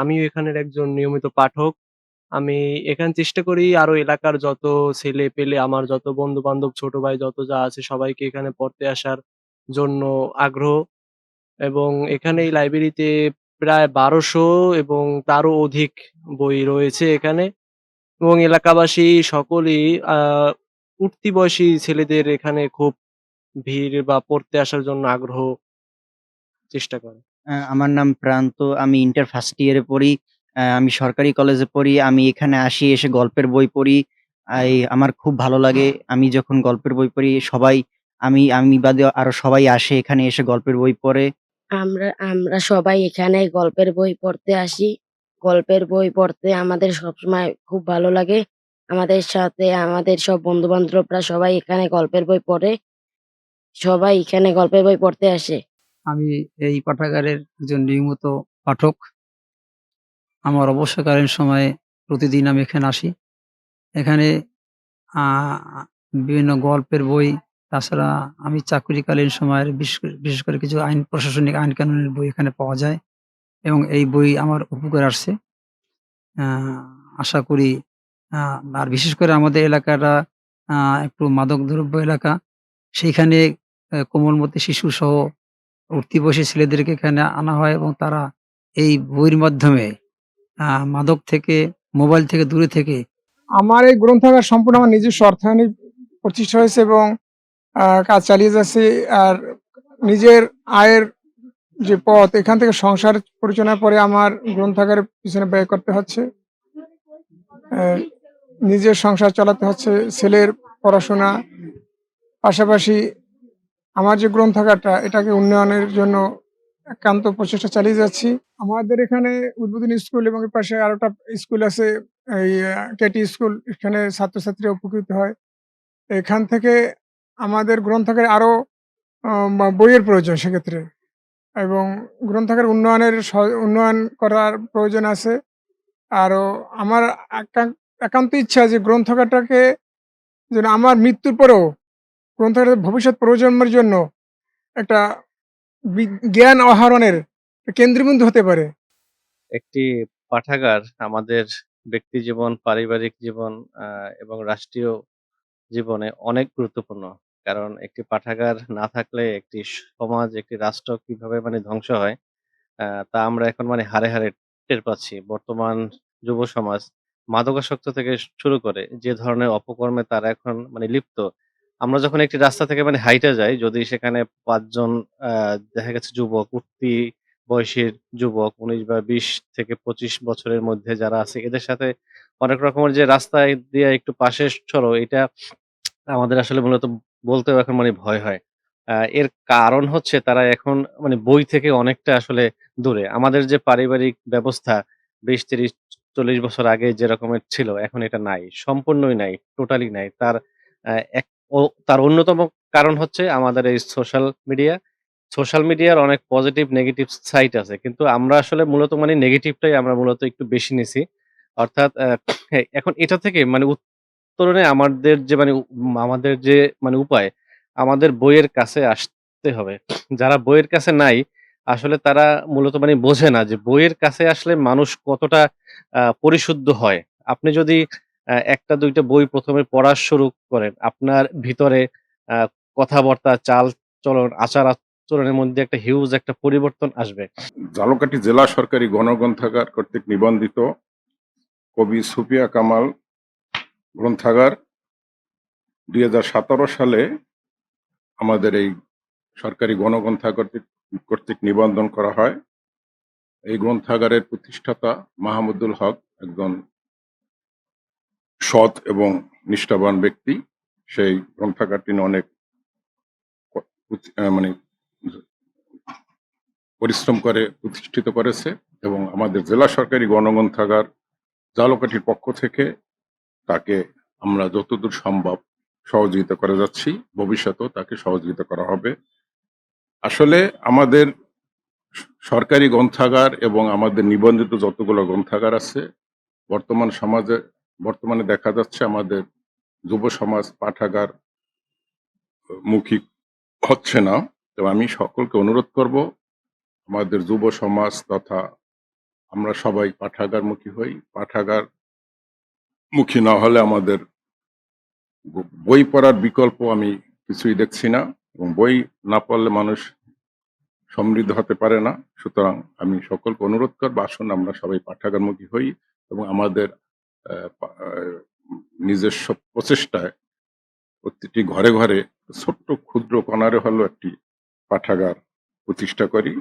আমিও এখানের একজন নিয়মিত পাঠক। আমি এখানে চেষ্টা করি আরো এলাকার যত ছেলে-পেলে, আমার যত বন্ধু-বান্ধব, ছোট ভাই যত যা আছে সবাইকে এখানে পড়তে আসার জন্য আগ্রহ এবং এখানে এই লাইব্রেরিতে প্রায় ১২০০ এবং তারও অধিক বই রয়েছে এখানে এবং এলাকাবাসী সকলেই উঠতি বয়সী ছেলেদের এখানে খুব ভিড় বা পড়তে আসার জন্য আগ্রহ চেষ্টা করে। আমার নাম প্রান্ত। আমি ইন্টার ফার্স্ট ইয়ারে পড়ি। আমি সরকারি কলেজে পড়ি। আমি এখানে আসি, এসে গল্পের বই পড়ি। আমার খুব ভালো লাগে। আমি যখন গল্পের বই পড়ি সবাই আমি বাদে আরো সবাই আসে এখানে এসে গল্পের বই পড়ে। আমরা আমরা সবাই এখানে গল্পের বই পড়তে আসি। গল্পের বই পড়তে আমাদের সবসময় খুব ভালো লাগে। আমাদের সাথে আমাদের সব বন্ধু-বান্ধবরা সবাই এখানে গল্পের বই পড়ে। সবাই এখানে গল্পের বই পড়তে আসে। আমি এই পাঠাগারের একজন নিয়মিত পাঠক। আমার অবসরকালীন সময়ে প্রতিদিন আমি এখানে আসি। এখানে আ বিভিন্ন গল্পের বই, তাছাড়া আমি চাকরিকালীন সময়ের বিশেষ করে কিছু আইন প্রশাসনিক আইন কানুনের বই এখানে পাওয়া যায় এবং এই বই আমার উপকারে আসছে। আ আশা করি আ আর বিশেষ করে আমাদের এলাকাটা আ একটু মাদকদ্রব্য এলাকা। সেইখানে কোমলমতি শিশুসহ উঠতি বয়সী ছেলেদেরকে এখানে আনা হয় এবং তারা এই বইয়ের মাধ্যমে আ মাদক থেকে, মোবাইল থেকে দূরে থেকে আমার এই গ্রন্থাগার সম্পূর্ণ আমার নিজস্ব অর্থায়নে প্রতিষ্ঠা হয়েছে এবং কাজ চালিয়ে যাচ্ছি। আর নিজের আয়ের যে পথ, এখান থেকে সংসার পরিচালনার পরে আমার গ্রন্থাগারের পিছনে ব্যয় করতে হচ্ছে। নিজের সংসার চালাতে হচ্ছে, ছেলের পড়াশোনা, পাশাপাশি আমার যে গ্রন্থাগারটা এটাকে উন্নয়নের জন্য একান্ত প্রচেষ্টা চালিয়ে যাচ্ছি। আমাদের এখানে উদ্বোধনী স্কুল এবং এর পাশে আরেকটা স্কুল আছে, এই কেটি স্কুল। এখানে ছাত্রছাত্রীরা উপকৃত হয়। এখান থেকে আমাদের গ্রন্থাগারে আরো বইয়ের প্রয়োজন সেক্ষেত্রে, এবং গ্রন্থাগার উন্নয়ন করার প্রয়োজন আছে। আরো আমার একান্ত ইচ্ছা যে গ্রন্থাগারটাকে যেন আমার মৃত্যুর পরেও গ্রন্থাগারের ভবিষ্যৎ প্রজন্মের জন্য একটা জ্ঞান আহরণের কেন্দ্রবিন্দু হতে পারে। একটি পাঠাগার আমাদের ব্যক্তিজীবন, পারিবারিক জীবন আ এবং রাষ্ট্রীয় জীবনে অনেক গুরুত্বপূর্ণ। কারণ একটি পাঠাগার না থাকলে একটি সমাজ, একটি রাষ্ট্র কিভাবে ধ্বংস হয়, আ তা আমরা এখন হাড়ে, হাড়ে টের পাচ্ছি। বর্তমান যুব সমাজ মাদকাসক্ত থেকে শুরু করে যে ধরনের অপকর্মে তারা এখন লিপ্ত। আমরা যখন একটি রাস্তা থেকে হাইটা যাই, যদি সেখানে ৫ জন আ দেখা গেছে যুবক, উঠতি বয়সের যুবক ১৯ বা ২০ থেকে ২৫ বছরের মধ্যে যারা আছে, এদের সাথে অনেক রকমের যে রাস্তায় দিয়ে একটু পাশে সরো, এটা আমাদের আসলে মূলত বলতেও এখন ভয় হয়। এর কারণ হচ্ছে তারা এখন বই থেকে অনেকটা আসলে দূরে। আমাদের যে পারিবারিক ব্যবস্থা ২০, ৩০, ৪০ বছর আগে যে রকমের ছিল, এখন এটা নাই। সম্পূর্ণই নাই, টোটালি নাই। তার অ্যা এক ও তার অন্যতম কারণ হচ্ছে আমাদের এই সোশ্যাল মিডিয়া। সোশ্যাল মিডিয়ার অনেক পজিটিভ, নেগেটিভ সাইড আছে। কিন্তু আমরা আসলে মূলত নেগেটিভটাই আমরা মূলত একটু বেশি নিছি। অর্থাৎ এখন এটা থেকে উত্তরণে আমাদের যে আমাদের যে উপায়, আমাদের বইয়ের কাছে আসতে হবে। যারা বইয়ের কাছে নাই, আসলে তারা মূলত বোঝে না যে বইয়ের কাছে আসলে মানুষ কতটা পরিশুদ্ধ হয়। আপনি যদি ১ টা ২ টা বই ১ম এ পড়া শুরু করেন, আপনার ভিতরে আ কথাবার্তা, চাল-চলন, আচার-আচরণের মধ্যে একটা হিউজ একটা পরিবর্তন আসবে। ঝালকাঠি জেলা সরকারি গণগ্রন্থাগার কর্তৃক নিবন্ধিত কবি সুফিয়া কামাল গ্রন্থাগার ২০১৭ সালে আমাদের এই সরকারি গণগ্রন্থাগার কর্তৃক নিবন্ধন করা হয়। এই গ্রন্থাগারের প্রতিষ্ঠাতা মাহমুদুল হক একজন সৎ এবং নিষ্ঠাবান ব্যক্তি। সেই গ্রন্থাগারটি অনেক মানে পরিশ্রম করে প্রতিষ্ঠিত করেছে এবং আমাদের জেলা সরকারি গণগ্রন্থাগার ঝালকাঠির পক্ষ থেকে তাকে আমরা যতদূর সম্ভব সহযোগিতা করে যাচ্ছি, ভবিষ্যতেও তাকে সহযোগিতা করা হবে। আসলে আমাদের সরকারি গ্রন্থাগার এবং আমাদের নিবন্ধিত যতগুলো গ্রন্থাগার আছে, বর্তমানে দেখা যাচ্ছে আমাদের যুব সমাজ পাঠাগার মুখী হচ্ছে না। তো আমি সকলকে অনুরোধ করব, আমাদের যুব সমাজ তথা আমরা সবাই পাঠাগারমুখী হই। পাঠাগারমুখী না হলে আমাদের বই পড়ার বিকল্প আমি কিছুই দেখছি না এবং বই না পড়লে মানুষ সমৃদ্ধ হতে পারে না। সুতরাং আমি সকলকে অনুরোধ করব, আসুন আমরা সবাই পাঠাগারমুখী হই এবং আমাদের নিজস্ব প্রচেষ্টায় প্রতিটি ঘরে ঘরে ছোট্ট ক্ষুদ্র কণারে হলেও একটি পাঠাগার প্রতিষ্ঠা করি।